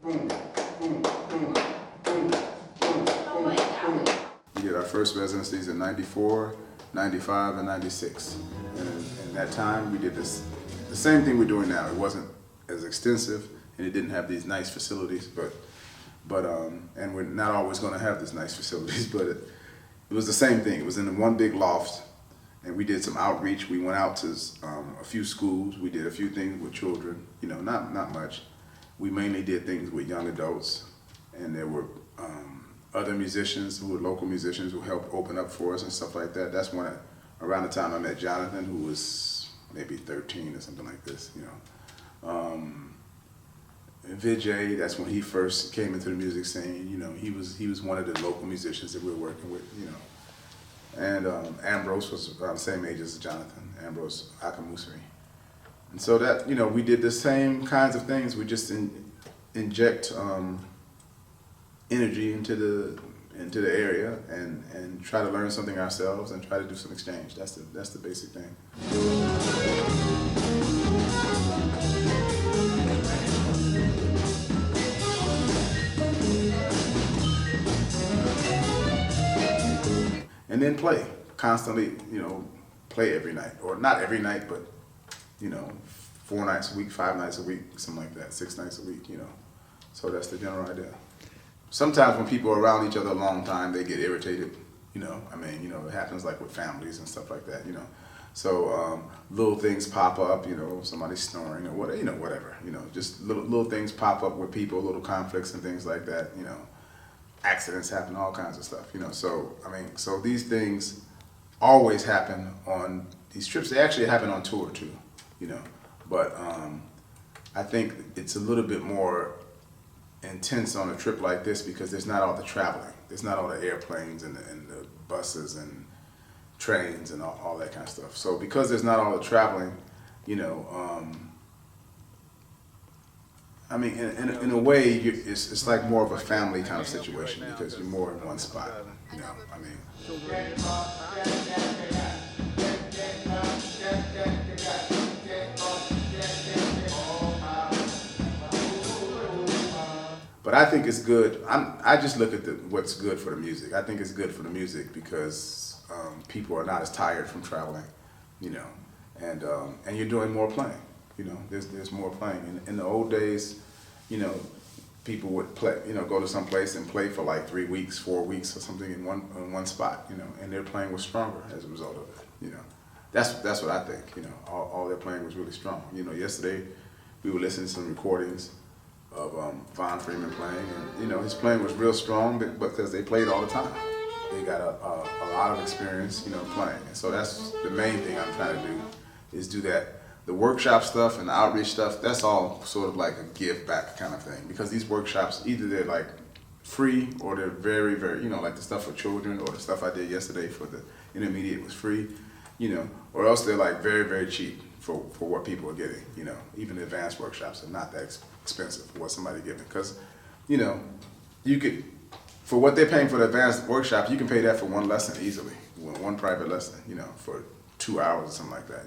We did our first residencies in 94, 95, and 96. And in that time, we did the same thing we're doing now. It wasn't as extensive, and it didn't have these nice facilities, but and we're not always going to have these nice facilities, but it was the same thing. It was in one big loft, and we did some outreach. We went out to a few schools. We did a few things with children, not much. We mainly did things with young adults, and there were other musicians who were local musicians who helped open up for us and stuff like that. That's around the time I met Jonathan, who was maybe 13 or something like this, Vijay, that's when he first came into the music scene. He was one of the local musicians that we were working with, And Ambrose was around the same age as Jonathan, Ambrose Akamusri. And so that, we did the same kinds of things. We just inject energy into the area and try to learn something ourselves and try to do some exchange. That's the basic thing. And then play constantly, play every night, or not every night, but 4 nights a week, 5 nights a week, something like that, 6 nights a week, So that's the general idea. Sometimes when people are around each other a long time, they get irritated, it happens like with families and stuff like that, So little things pop up, somebody's snoring or whatever, just little things pop up with people, little conflicts and things like that, accidents happen, all kinds of stuff, So these things always happen on these trips. They actually happen on tour too, But I think it's a little bit more intense on a trip like this because there's not all the traveling. There's not all the airplanes and the buses and trains and all that kind of stuff. So because there's not all the traveling, in a way, it's like more of a family kind of situation because you're more in one spot, But I think it's good. I just look at what's good for the music. I think it's good for the music because people are not as tired from traveling, and you're doing more playing. There's more playing. In the old days, people would play, go to some place and play for like 3 weeks, 4 weeks or something in one spot, and their playing was stronger as a result of it. That's what I think. All their playing was really strong. Yesterday we were listening to some recordings of Von Freeman playing, and his playing was real strong because they played all the time. They got a lot of experience, playing, and so that's the main thing I'm trying to do is do that. The workshop stuff and the outreach stuff, that's all sort of like a give back kind of thing because these workshops, either they're like free or they're very, very, like the stuff for children or the stuff I did yesterday for the intermediate was free, or else they're like very, very cheap for what people are getting, even the advanced workshops are not that expensive for what somebody's giving because, you could, for what they're paying for the advanced workshop, you can pay that for one lesson easily, one private lesson, for 2 hours or something like that,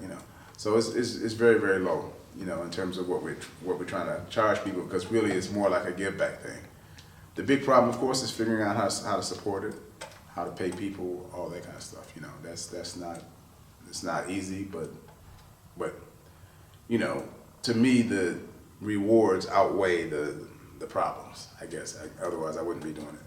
So it's very, very low, in terms of what we're trying to charge people because really it's more like a give back thing. The big problem, of course, is figuring out how to support it, how to pay people, all that kind of stuff. It's not easy, but to me the rewards outweigh the problems. I guess otherwise I wouldn't be doing it.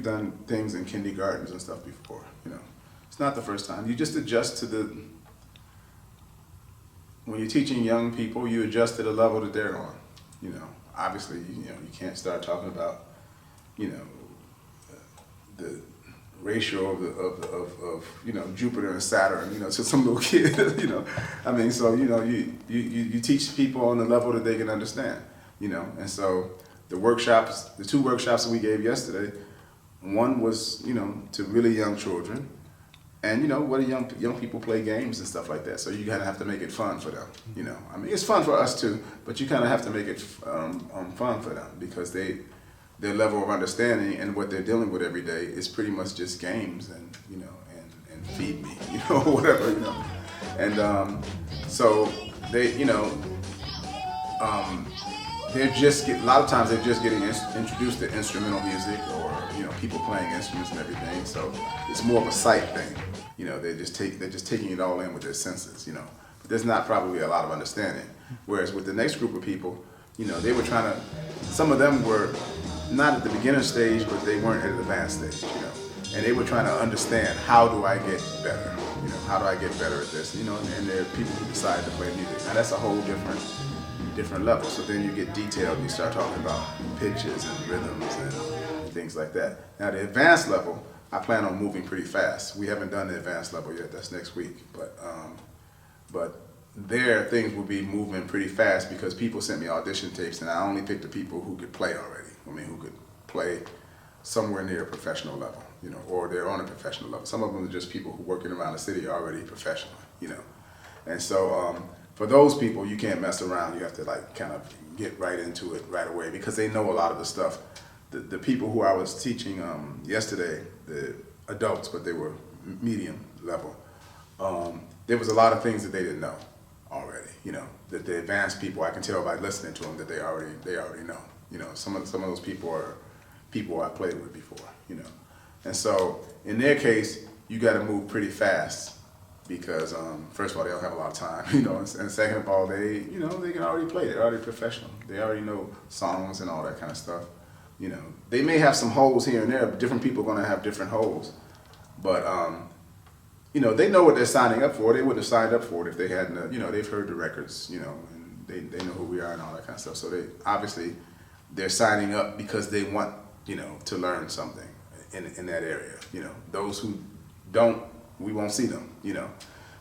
Done things in kindergartens and stuff before, It's not the first time. You just adjust to when you're teaching young people, you adjust to the level that they're on, Obviously, you can't start talking about, the ratio of Jupiter and Saturn, to some little kid, So, you teach people on the level that they can understand, and so the workshops, the 2 workshops that we gave yesterday, one was, you know, to really young children, and you know, what do young people play games and stuff like that. So you kind of have to make it fun for them. You know, I mean, it's fun for us too, but you kind of have to make it fun for them because their level of understanding and what they're dealing with every day is pretty much just games and you know and feed me, you know, whatever, you know, and so they, you know. A lot of times they're just getting introduced to instrumental music or, you know, people playing instruments and everything. So it's more of a sight thing. You know, they're just taking it all in with their senses, you know. But there's not probably a lot of understanding. Whereas with the next group of people, you know, they were trying to, some of them were not at the beginner stage, but they weren't at the advanced stage, you know. And they were trying to understand, how do I get better? You know, how do I get better at this? You know, and there are people who decide to play music. Now that's a whole different level. So then you get detailed, you start talking about pitches and rhythms and things like that. Now the advanced level, I plan on moving pretty fast. We haven't done the advanced level yet, that's next week. But there things will be moving pretty fast because people sent me audition tapes and I only picked the people who could play already. I mean, who could play somewhere near a professional level, you know, or they're on a professional level. Some of them are just people who working around the city are already professional, you know. And so, for those people, you can't mess around. You have to like kind of get right into it right away because they know a lot of the stuff. The people who I was teaching yesterday, the adults, but they were medium level, there was a lot of things that they didn't know already. You know, that the advanced people, I can tell by listening to them that they already know. You know, some of those people are people I played with before. You know, and so in their case, you got to move pretty fast. Because first of all, they don't have a lot of time, you know, and second of all, they can already play. They're already professional. They already know songs and all that kind of stuff. You know, they may have some holes here and there, but different people are going to have different holes. But you know, they know what they're signing up for. They wouldn't have signed up for it if they hadn't. You know, they've heard the records, you know, and they know who we are and all that kind of stuff. So they're signing up because they want, you know, to learn something in that area. You know, those who don't, we won't see them, you know.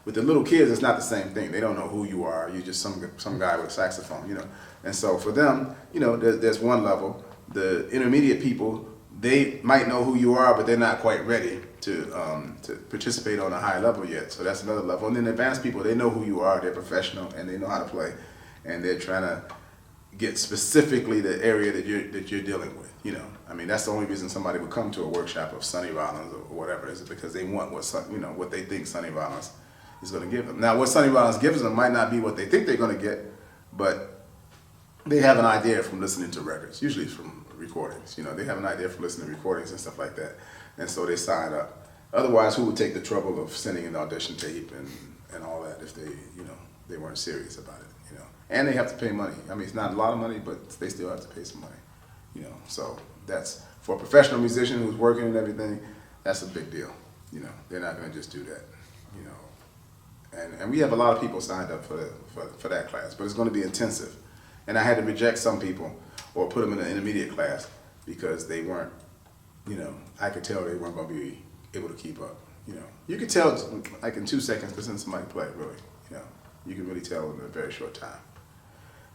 With the little kids, it's not the same thing. They don't know who you are. You're just some guy with a saxophone, you know. And so for them, you know, there's one level. The intermediate people, they might know who you are, but they're not quite ready to participate on a high level yet. So that's another level. And then the advanced people, they know who you are. They're professional and they know how to play, and they're trying to get specifically the area that you're dealing with. You know, I mean, that's the only reason somebody would come to a workshop of Sonny Rollins or whatever, is because they want what they think Sonny Rollins is going to give them. Now, what Sonny Rollins gives them might not be what they think they're going to get, but they have an idea from listening to records, usually from recordings. You know, they have an idea from listening to recordings and stuff like that, and so they sign up. Otherwise, who would take the trouble of sending an audition tape and all that if they weren't serious about it? You know, and they have to pay money. I mean, it's not a lot of money, but they still have to pay some money. You know, so that's, for a professional musician who's working and everything, that's a big deal. You know, they're not going to just do that. You know, and we have a lot of people signed up for that class, but it's going to be intensive. And I had to reject some people or put them in an intermediate class because they weren't, you know, I could tell they weren't going to be able to keep up. You know, you could tell like in 2 seconds listening to somebody play, really. You know, you can really tell in a very short time.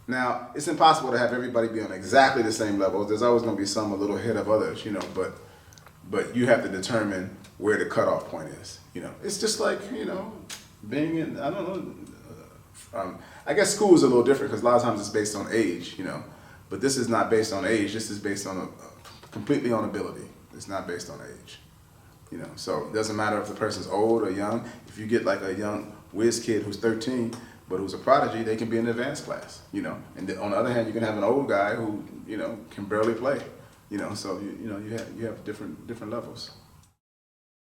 Now, it's impossible to have everybody be on exactly the same level. There's always going to be some a little ahead of others, you know, but you have to determine where the cutoff point is. You know, it's just like, you know, being in, I don't know, I guess school is a little different because a lot of times it's based on age, you know, but this is not based on age. This is based on completely on ability. It's not based on age, you know, so it doesn't matter if the person's old or young. If you get like a young whiz kid who's 13, but who's a prodigy, they can be in an advanced class, you know. And on the other hand, you can have an old guy who, you know, can barely play, you know. So you have different levels.